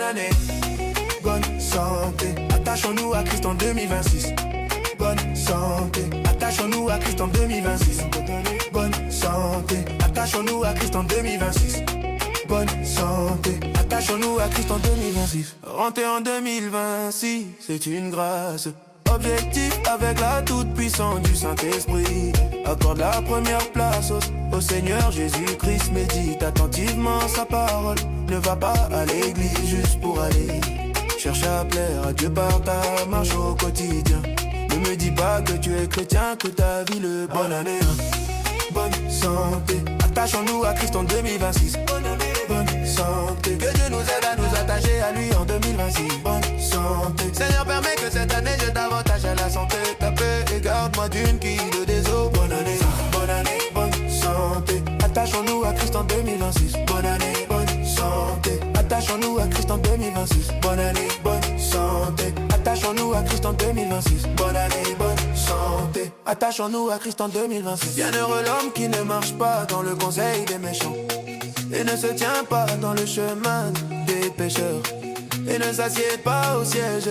année, bonne santé. Attachons-nous à Christ en 2026. Bonne santé, attachons-nous à Christ en 2026. Bonne santé, attachons-nous à Christ en 2026. Bonne santé, attachons-nous à Christ en 2026. Rentrer en 2026, c'est une grâce. Objectif avec la toute-puissance du Saint-Esprit. Accorde la première place au Seigneur Jésus-Christ. Médite attentivement sa parole. Ne va pas à l'église juste pour aller. Cherche à plaire à Dieu par ta marche au quotidien. Ne me dis pas que tu es chrétien, que ta vie le bonne année. Bonne santé, attachons-nous à Christ en 2026. Bonne santé, que Dieu nous aide à nous attacher à lui en 2026. Bonne santé, Seigneur permet que cette année j'ai davantage à la santé. Ta paix et garde-moi d'une quille de déso. Bonne année, bonne santé. Attachons-nous à Christ en 2026. Bonne année, bonne santé. Attachons-nous à Christ en 2026. Bonne année, bonne santé. Attachons-nous à Christ en 2026. Bonne année, bonne santé. Attachons-nous à Christ en 2026. Bienheureux l'homme qui ne marche pas dans le conseil des méchants et ne se tient pas dans le chemin des pécheurs et ne s'assied pas au siège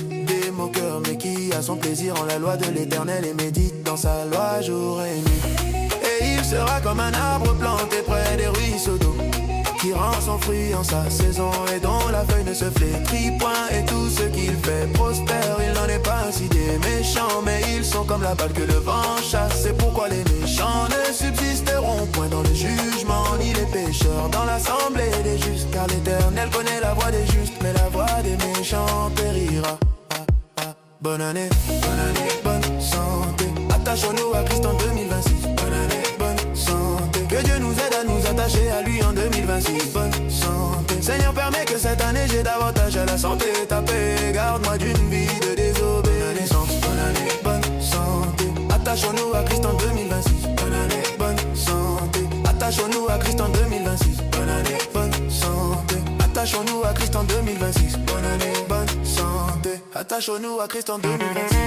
des moqueurs, mais qui a son plaisir en la loi de l'Éternel et médite dans sa loi jour et nuit. Et il sera comme un arbre planté près des ruisseaux d'eau, qui rend son fruit en sa saison et dont la feuille ne se flétrit point. Et tout ce qu'il fait prospère. Il n'en est pas ainsi des méchants, mais ils sont comme la balle que le vent chasse. C'est pourquoi les méchants ne subsisteront point dans le jugement, ni les pécheurs dans l'assemblée des justes. Car l'Éternel connaît la voie des justes, mais la voie des méchants périra. Bonne année, bonne santé. Attachons-nous à Christ en 2026. Bonne année, bonne santé. Que Dieu nous aide à nous attacher à lui en 2026. Bonne santé, Seigneur permet que cette année j'ai davantage à la santé. Ta paix, garde-moi d'une vie de désobéissance. Bonne année, bonne santé. Attachons-nous à Christ en 2026. Bonne année, bonne santé. Attachons-nous à Christ en 2026. Bonne année, bonne santé. Attachons-nous à Christ en 2026. Bonne année, bonne santé. Attachons-nous à Christ en 2026.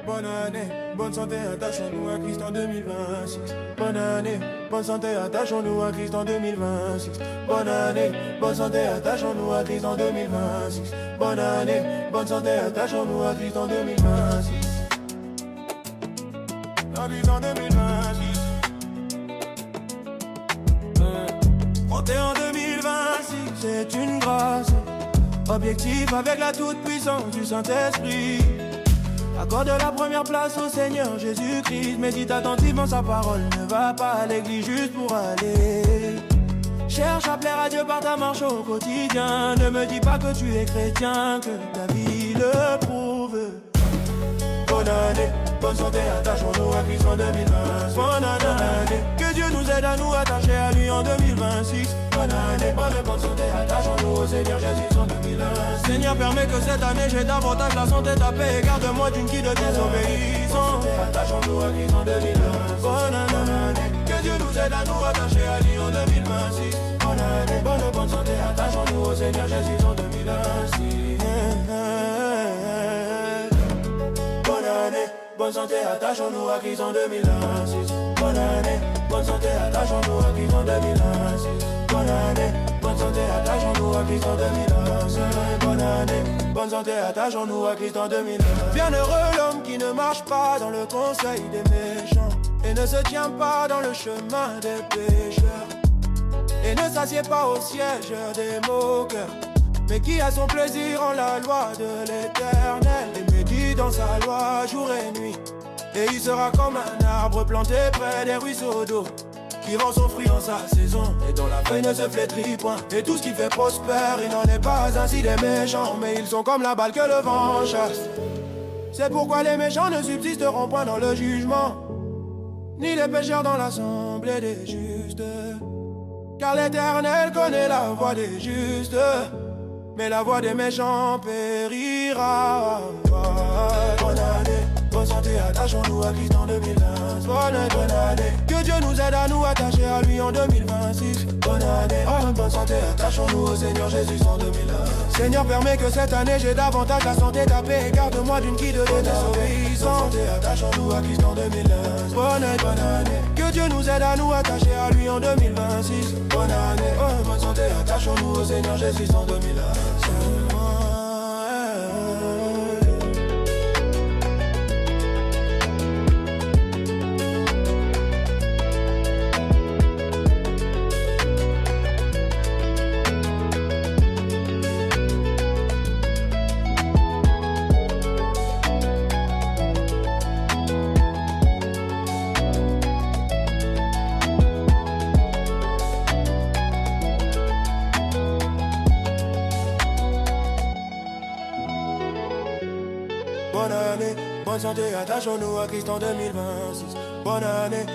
Bonne année, bonne santé, attachons-nous à Christ en 2026. Bonne année, bonne santé, attachons-nous à Christ en 2026. Bonne année, bonne santé, attachons-nous à Christ en 2026. Bonne année, bonne santé, attachons-nous à Christ en 2026. À Christ en 2026. Monter en 2026, c'est une grâce. Objectif avec la toute-puissance du Saint-Esprit. Accorde la première place au Seigneur Jésus-Christ. Médite attentivement sa parole. Ne va pas à l'église juste pour aller. Cherche à plaire à Dieu par ta marche au quotidien. Ne me dis pas que tu es chrétien, que ta vie le prouve. Bonne année, bonne santé, attachons-nous à Christ en 2020. Bonne année, que Dieu nous aide à nous attacher à lui en 2026. Bonne année, bonne santé, attachons-nous au Seigneur Jésus en 2020. Seigneur permet que cette année j'ai davantage la santé, ta paix et garde-moi d'une quille de désobéissance. Attachons-nous à Christ en 2020. Bonne année, que Dieu nous aide à nous attacher à lui en 2026. Bonne année, bonne santé, attachons-nous au Seigneur Jésus en 2026. Bonne année, bonne santé, attachons-nous à Christ en 2026. Bonne année, bonne santé, attachons-nous à Christ en 2026. Bonne année, bonne santé, attachons-nous à Christ en 2026. Bonne année, bonne santé, attachons-nous à Christ en 2026. Bienheureux l'homme qui ne marche pas dans le conseil des méchants et ne se tient pas dans le chemin des pécheurs et ne s'assied pas au siège des moqueurs, mais qui a son plaisir en la loi de l'Éternel et médite dans sa loi jour et nuit. Et il sera comme un arbre planté près des ruisseaux d'eau, qui vend son fruit en sa saison et dont la feuille ne se flétrit point. Et tout ce qui fait prospère, il n'en est pas ainsi des méchants, mais ils sont comme la balle que le vent chasse. C'est pourquoi les méchants ne subsisteront point dans le jugement, ni les pécheurs dans l'assemblée des justes. Car l'Éternel connaît la voie des justes, mais la voie des méchants périra. Bonne année, bonne santé, attachons-nous à Christ en 2020. Bonne année, que Dieu nous aide à nous attacher à lui en 2026. Bonne année, bonne santé, attachons-nous au Seigneur Jésus en 2020. Seigneur, permets que cette année j'ai davantage la santé, ta paix, garde-moi d'une qui de désobéissance. Bonne santé, attachons-nous à Christ en 2020. Bonne année, que Dieu nous aide à nous attacher à lui en 2026. Bonne année, bonne santé, attachons-nous au Seigneur Jésus en 2020. Bonne année, bonne santé, attachons-nous à Christ en 2026. Bonne année.